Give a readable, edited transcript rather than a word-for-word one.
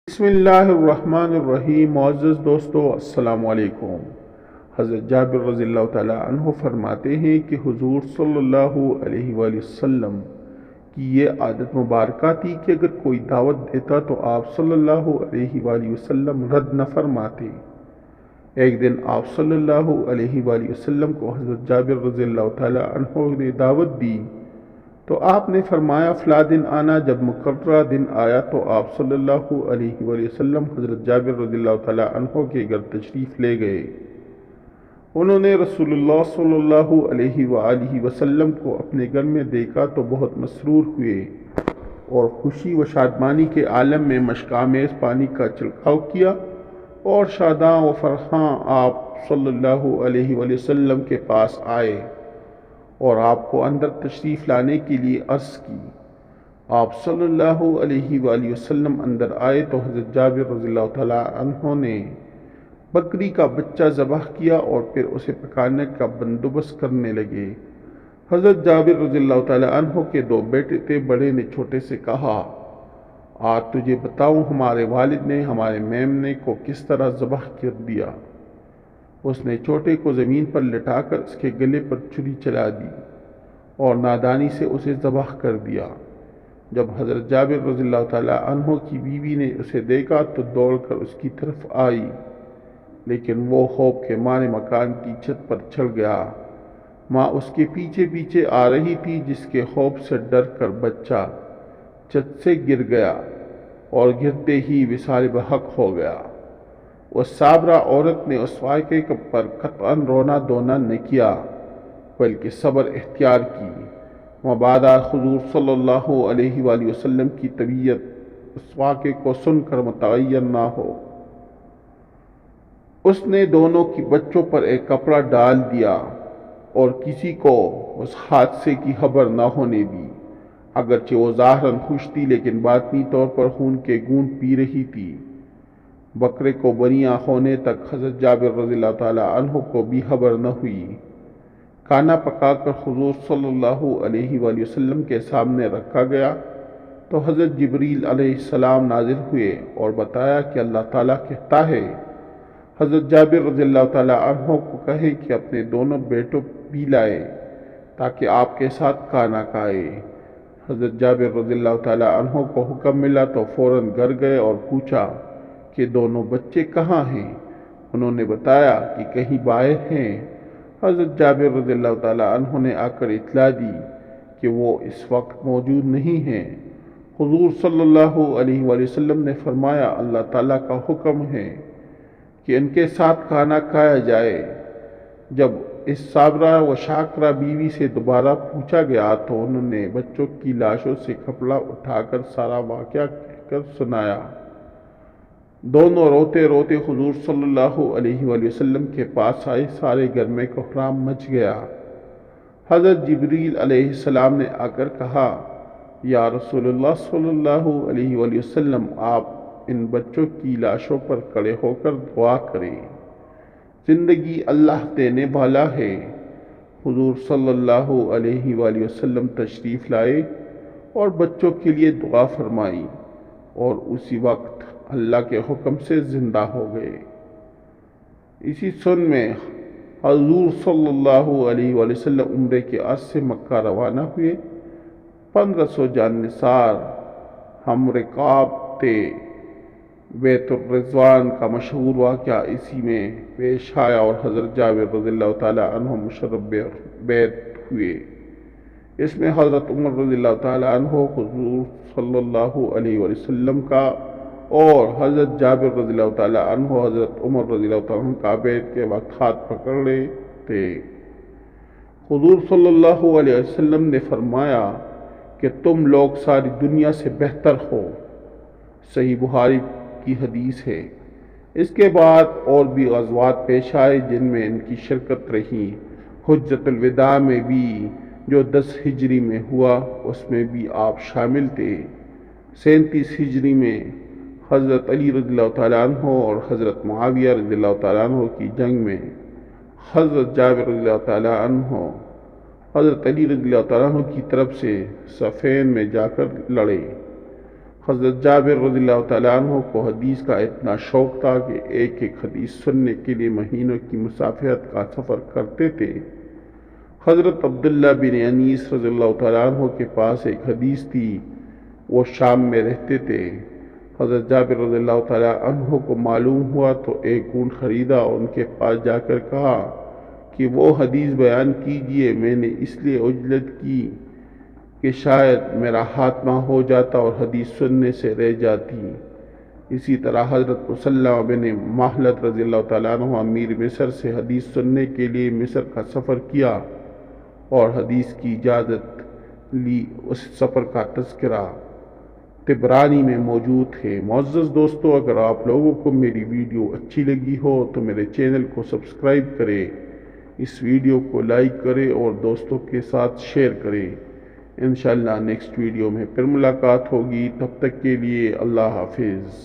بسم اللہ الرحمن الرحیم۔ معزز دوستو، السلام علیکم۔ حضرت جابر رضی اللہ تعالیٰ عنہ فرماتے ہیں کہ حضور صلی اللہ علیہ وآلہ وسلم کی یہ عادت مبارکہ تھی کہ اگر کوئی دعوت دیتا تو آپ صلی اللہ علیہ وآلہ وسلم رد نہ فرماتے۔ ایک دن آپ صلی اللہ علیہ وآلہ وسلم کو حضرت جابر رضی اللہ تعالیٰ عنہ نے دعوت دی تو آپ نے فرمایا فلاں دن آنا۔ جب مقررہ دن آیا تو آپ صلی اللہ علیہ وآلہ وسلم حضرت جابر رضی اللہ تعالیٰ عنہ کے گھر تشریف لے گئے۔ انہوں نے رسول اللہ صلی اللہ علیہ وآلہ وسلم کو اپنے گھر میں دیکھا تو بہت مسرور ہوئے اور خوشی و شادمانی کے عالم میں مشکآمیز پانی کا چھڑکاؤ کیا اور شاداں و فرحاں آپ صلی اللہ علیہ وآلہ وسلم کے پاس آئے اور آپ کو اندر تشریف لانے کے لیے عرض کی۔ آپ صلی اللہ علیہ وآلہ وسلم اندر آئے تو حضرت جابر رضی اللہ تعالیٰ عنہ نے بکری کا بچہ ذبح کیا اور پھر اسے پکانے کا بندوبست کرنے لگے۔ حضرت جابر رضی اللہ تعالیٰ عنہ کے دو بیٹے تھے۔ بڑے نے چھوٹے سے کہا، آج تجھے بتاؤں ہمارے والد نے ہمارے میمنے کو کس طرح ذبح کر دیا۔ اس نے چھوٹے کو زمین پر لٹا کر اس کے گلے پر چھری چلا دی اور نادانی سے اسے ذبح کر دیا۔ جب حضرت جابر رضی اللہ تعالیٰ عنہ کی بیوی نے اسے دیکھا تو دوڑ کر اس کی طرف آئی، لیکن وہ خوف کے مارے مکان کی چھت پر چڑھ گیا۔ ماں اس کے پیچھے پیچھے آ رہی تھی، جس کے خوف سے ڈر کر بچہ چھت سے گر گیا اور گرتے ہی وصال بحق ہو گیا۔ اس صابرہ عورت نے اس واقعے پر قطعاً رونا دھونا نہ کیا بلکہ صبر اختیار کی، مبادا حضور صلی اللہ علیہ وآلہ وسلم کی طبیعت اس واقعے کو سن کر متغیر نہ ہو۔ اس نے دونوں کی بچوں پر ایک کپڑا ڈال دیا اور کسی کو اس حادثے کی خبر نہ ہونے دی۔ اگرچہ وہ ظاہراً خوش تھی لیکن باطنی طور پر خون کے گھونٹ پی رہی تھی۔ بکرے کو بریاں ہونے تک حضرت جابر رضی اللہ تعالیٰ عنہ کو بھی خبر نہ ہوئی۔ کھانا پکا کر حضور صلی اللہ علیہ وآلہ وسلم کے سامنے رکھا گیا تو حضرت جبریل علیہ السلام نازل ہوئے اور بتایا کہ اللہ تعالیٰ کہتا ہے حضرت جابر رضی اللہ تعالیٰ عنہ کو کہے کہ اپنے دونوں بیٹوں بھی لائے تاکہ آپ کے ساتھ کھانا کھائے۔ حضرت جابر رضی اللہ تعالیٰ عنہ کو حکم ملا تو فوراً گھر گئے اور پوچھا کہ دونوں بچے کہاں ہیں؟ انہوں نے بتایا کہ کہیں باہر ہیں۔ حضرت جابر رضی اللہ تعالیٰ عنہ نے آ کر اطلاع دی کہ وہ اس وقت موجود نہیں ہیں۔ حضور صلی اللہ علیہ وآلہ وسلم نے فرمایا، اللہ تعالیٰ کا حکم ہے کہ ان کے ساتھ کھانا کھایا جائے۔ جب اس صابرہ و شاکرہ بیوی سے دوبارہ پوچھا گیا تو انہوں نے بچوں کی لاشوں سے کپڑا اٹھا کر سارا واقعہ کہہ کر سنایا۔ دونوں روتے روتے حضور صلی اللہ علیہ وآلہ وسلم کے پاس آئے۔ سارے گھر میں کوہرام مچ گیا۔ حضرت جبریل علیہ السلام نے آ کر کہا، یا رسول اللہ صلی اللہ علیہ وآلہ وسلم، آپ ان بچوں کی لاشوں پر کھڑے ہو کر دعا کریں، زندگی اللہ دینے والا ہے۔ حضور صلی اللہ علیہ وآلہ وسلم تشریف لائے اور بچوں کے لیے دعا فرمائی اور اسی وقت اللہ کے حکم سے زندہ ہو گئے۔ اسی سن میں حضور صلی اللہ علیہ وآلہ وسلم عمرے کے عرض سے مکہ روانہ ہوئے۔ 1500 جانثار ہم رکاب تھے۔ بیت الرضوان کا مشہور واقعہ اسی میں پیش آیا اور حضرت جابر رضی اللہ تعالیٰ عنہ مشرف بیت ہوئے۔ اس میں حضرت عمر رضی اللہ تعالیٰ عنہ حضور صلی اللہ علیہ وآلہ وسلم کا اور حضرت جابر رضی اللہ تعالیٰ عنہ حضرت عمر رضی اللہ تعالیٰ عنہ کا بیت کے وقت ہاتھ پکڑ رہے تھے۔ حضور صلی اللہ علیہ وسلم نے فرمایا کہ تم لوگ ساری دنیا سے بہتر ہو۔ صحیح بخاری کی حدیث ہے۔ اس کے بعد اور بھی غزوات پیش آئے جن میں ان کی شرکت رہی۔ حجۃ الوداع میں بھی جو 10 ہجری میں ہوا اس میں بھی آپ شامل تھے۔ 37 ہجری میں حضرت علی رضی اللہ تعالیٰ عنہ اور حضرت معاویہ رضی اللہ تعالیٰ عنہ کی جنگ میں حضرت جابر رضی اللہ تعالیٰ عنہ حضرت علی رضی اللہ تعالیٰ عنہ کی طرف سے صفین میں جا کر لڑے۔ حضرت جابر رضی اللہ تعالیٰ عنہ کو حدیث کا اتنا شوق تھا کہ ایک ایک حدیث سننے کے لیے مہینوں کی مسافرت کا سفر کرتے تھے۔ حضرت عبداللہ بن انیس رضی اللہ تعالیٰ عنہ کے پاس ایک حدیث تھی، وہ شام میں رہتے تھے۔ حضرت جابر رضی اللہ تعالیٰ عنہ کو معلوم ہوا تو ایک اونٹ خریدا اور ان کے پاس جا کر کہا کہ وہ حدیث بیان کیجئے، میں نے اس لیے عجلت کی کہ شاید میرا خاتمہ ہو جاتا اور حدیث سننے سے رہ جاتی۔ اسی طرح حضرت مسلمہ بن مہلت رضی اللہ تعالیٰ عنہ امیر مصر سے حدیث سننے کے لیے مصر کا سفر کیا اور حدیث کی اجازت لی۔ اس سفر کا تذکرہ طبرانی میں موجود ہے۔ معزز دوستو، اگر آپ لوگوں کو میری ویڈیو اچھی لگی ہو تو میرے چینل کو سبسکرائب کریں، اس ویڈیو کو لائک کریں اور دوستوں کے ساتھ شیئر کریں۔ انشاءاللہ نیکسٹ ویڈیو میں پھر ملاقات ہوگی، تب تک کے لیے اللہ حافظ۔